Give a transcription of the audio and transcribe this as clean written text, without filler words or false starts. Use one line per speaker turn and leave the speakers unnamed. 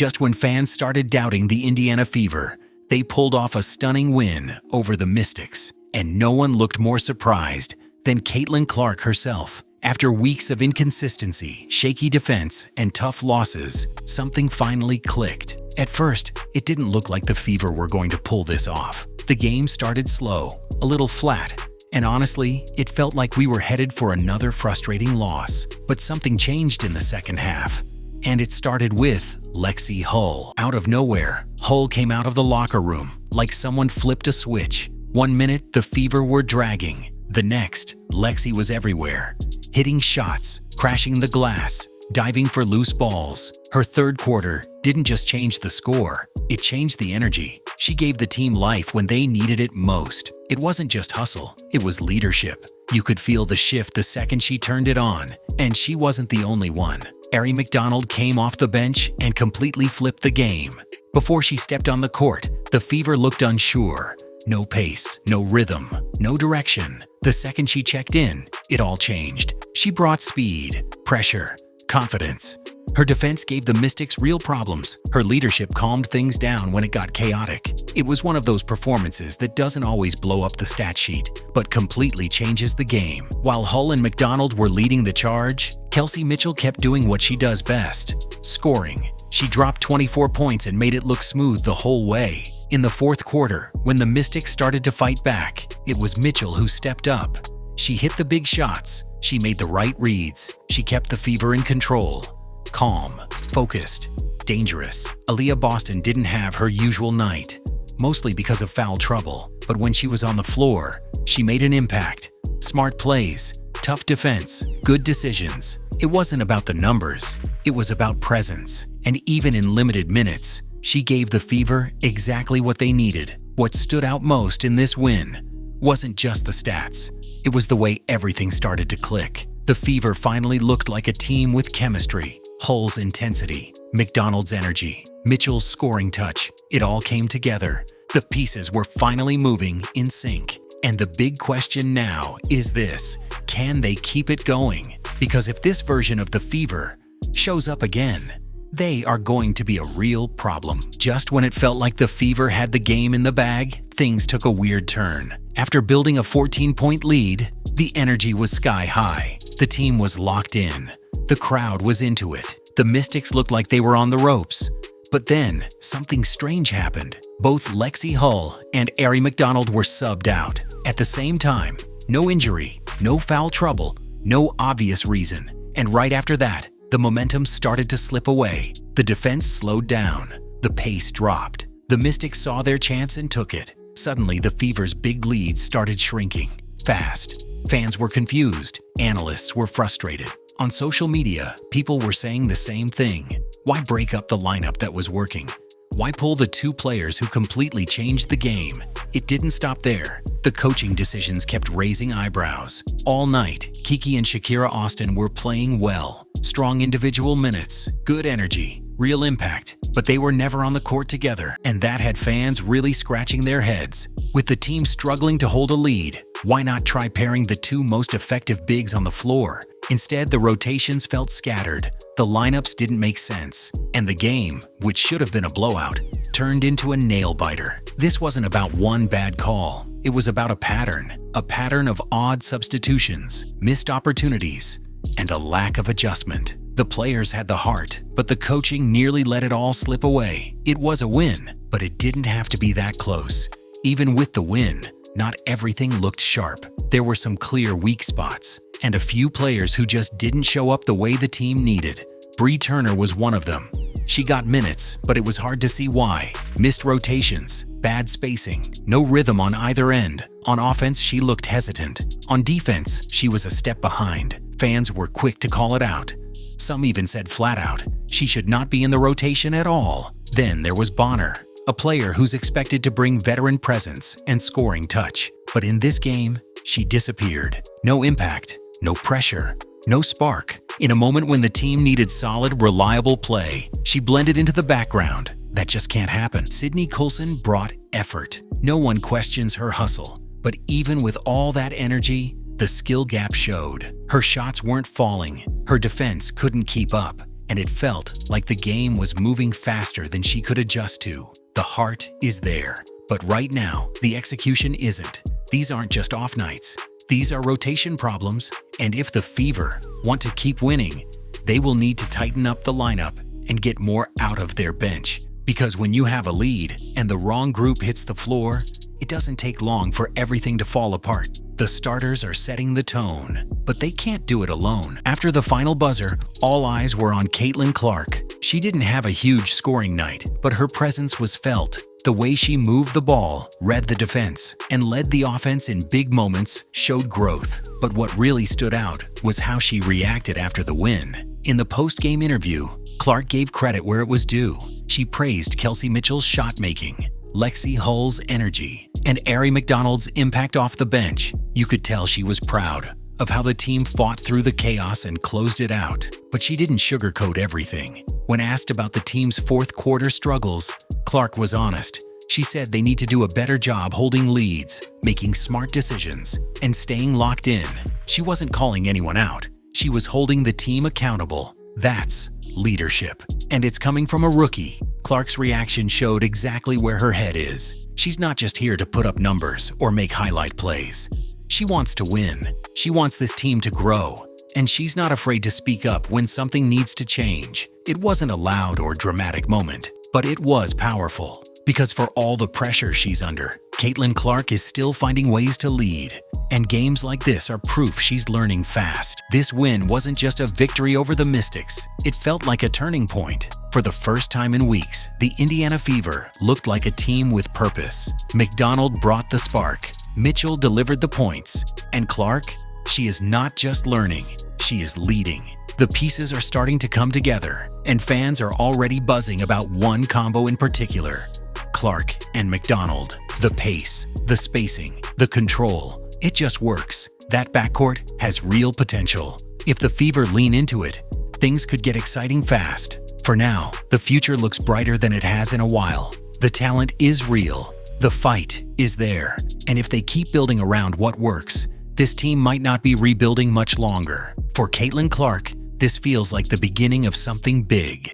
Just when fans started doubting the Indiana Fever, they pulled off a stunning win over the Mystics. And no one looked more surprised than Caitlin Clark herself. After weeks of inconsistency, shaky defense, and tough losses, something finally clicked. At first, it didn't look like the Fever were going to pull this off. The game started slow, a little flat, and honestly, it felt like we were headed for another frustrating loss. But something changed in the second half, and it started with Lexie Hull. Out of nowhere, Hull came out of the locker room like someone flipped a switch. 1 minute, the Fever were dragging. The next, Lexie was everywhere, hitting shots, crashing the glass, diving for loose balls. Her third quarter didn't just change the score, it changed the energy. She gave the team life when they needed it most. It wasn't just hustle, it was leadership. You could feel the shift the second she turned it on, and she wasn't the only one. Aari McDonald came off the bench and completely flipped the game. Before she stepped on the court, the Fever looked unsure. No pace, no rhythm, no direction. The second she checked in, it all changed. She brought speed, pressure, confidence. Her defense gave the Mystics real problems. Her leadership calmed things down when it got chaotic. It was one of those performances that doesn't always blow up the stat sheet, but completely changes the game. While Hull and McDonald were leading the charge, Kelsey Mitchell kept doing what she does best, scoring. She dropped 24 points and made it look smooth the whole way. In the fourth quarter, when the Mystics started to fight back, it was Mitchell who stepped up. She hit the big shots, she made the right reads, she kept the Fever in control. Calm, focused, dangerous. Aaliyah Boston didn't have her usual night, mostly because of foul trouble, but when she was on the floor, she made an impact. Smart plays, tough defense, good decisions. It wasn't about the numbers, it was about presence. And even in limited minutes, she gave the Fever exactly what they needed. What stood out most in this win wasn't just the stats, it was the way everything started to click. The Fever finally looked like a team with chemistry. Hull's intensity, McDonald's energy, Mitchell's scoring touch, it all came together. The pieces were finally moving in sync. And the big question now is this: can they keep it going? Because if this version of the Fever shows up again, they are going to be a real problem. Just when it felt like the Fever had the game in the bag, things took a weird turn. After building a 14-point lead, the energy was sky high. The team was locked in. The crowd was into it. The Mystics looked like they were on the ropes. But then, something strange happened. Both Lexie Hull and Aari McDonald were subbed out. At the same time, no injury, no foul trouble, no obvious reason. And right after that, the momentum started to slip away. The defense slowed down. The pace dropped. The Mystics saw their chance and took it. Suddenly, the Fever's big lead started shrinking. Fast. Fans were confused. Analysts were frustrated. On social media, people were saying the same thing. Why break up the lineup that was working? Why pull the two players who completely changed the game? It didn't stop there. The coaching decisions kept raising eyebrows. All night, Kiki and Shakira Austin were playing well. Strong individual minutes, good energy, real impact, but they were never on the court together, and that had fans really scratching their heads. With the team struggling to hold a lead, why not try pairing the two most effective bigs on the floor? Instead, the rotations felt scattered, the lineups didn't make sense, and the game, which should have been a blowout, turned into a nail-biter. This wasn't about one bad call, it was about a pattern of odd substitutions, missed opportunities, and a lack of adjustment. The players had the heart, but the coaching nearly let it all slip away. It was a win, but it didn't have to be that close. Even with the win, not everything looked sharp. There were some clear weak spots, and a few players who just didn't show up the way the team needed. Bree Turner was one of them. She got minutes, but it was hard to see why. Missed rotations, bad spacing, no rhythm on either end. On offense, she looked hesitant. On defense, she was a step behind. Fans were quick to call it out. Some even said flat out, she should not be in the rotation at all. Then there was Bonner, a player who's expected to bring veteran presence and scoring touch. But in this game, she disappeared. No impact, no pressure, no spark. In a moment when the team needed solid, reliable play, she blended into the background. That just can't happen. Sydney Coulson brought effort. No one questions her hustle. But even with all that energy, the skill gap showed. Her shots weren't falling. Her defense couldn't keep up. and it felt like the game was moving faster than she could adjust to. The heart is there, but right now, the execution isn't. These aren't just off nights. These are rotation problems, and if the Fever want to keep winning, they will need to tighten up the lineup and get more out of their bench. Because when you have a lead and the wrong group hits the floor, it doesn't take long for everything to fall apart. The starters are setting the tone, but they can't do it alone. After the final buzzer, all eyes were on Caitlin Clark. She didn't have a huge scoring night, but her presence was felt. The way she moved the ball, read the defense, and led the offense in big moments showed growth. But what really stood out was how she reacted after the win. In the post-game interview, Clark gave credit where it was due. She praised Kelsey Mitchell's shot-making, Lexie Hull's energy, and Aari McDonald's impact off the bench. You could tell she was proud of how the team fought through the chaos and closed it out. But she didn't sugarcoat everything. When asked about the team's fourth quarter struggles, Clark was honest. She said they need to do a better job holding leads, making smart decisions, and staying locked in. She wasn't calling anyone out. She was holding the team accountable. That's leadership. And it's coming from a rookie. Clark's reaction showed exactly where her head is. She's not just here to put up numbers or make highlight plays. She wants to win. She wants this team to grow. And she's not afraid to speak up when something needs to change. It wasn't a loud or dramatic moment, but it was powerful. Because for all the pressure she's under, Caitlin Clark is still finding ways to lead. And games like this are proof she's learning fast. This win wasn't just a victory over the Mystics. It felt like a turning point. For the first time in weeks, the Indiana Fever looked like a team with purpose. McDonald brought the spark. Mitchell delivered the points. And Clark, she is not just learning, she is leading. The pieces are starting to come together, and fans are already buzzing about one combo in particular: Clark and McDonald. The pace, the spacing, the control, it just works. That backcourt has real potential. If the Fever lean into it, things could get exciting fast. For now, the future looks brighter than it has in a while. The talent is real. The fight is there. And if they keep building around what works, this team might not be rebuilding much longer. For Caitlin Clark, this feels like the beginning of something big.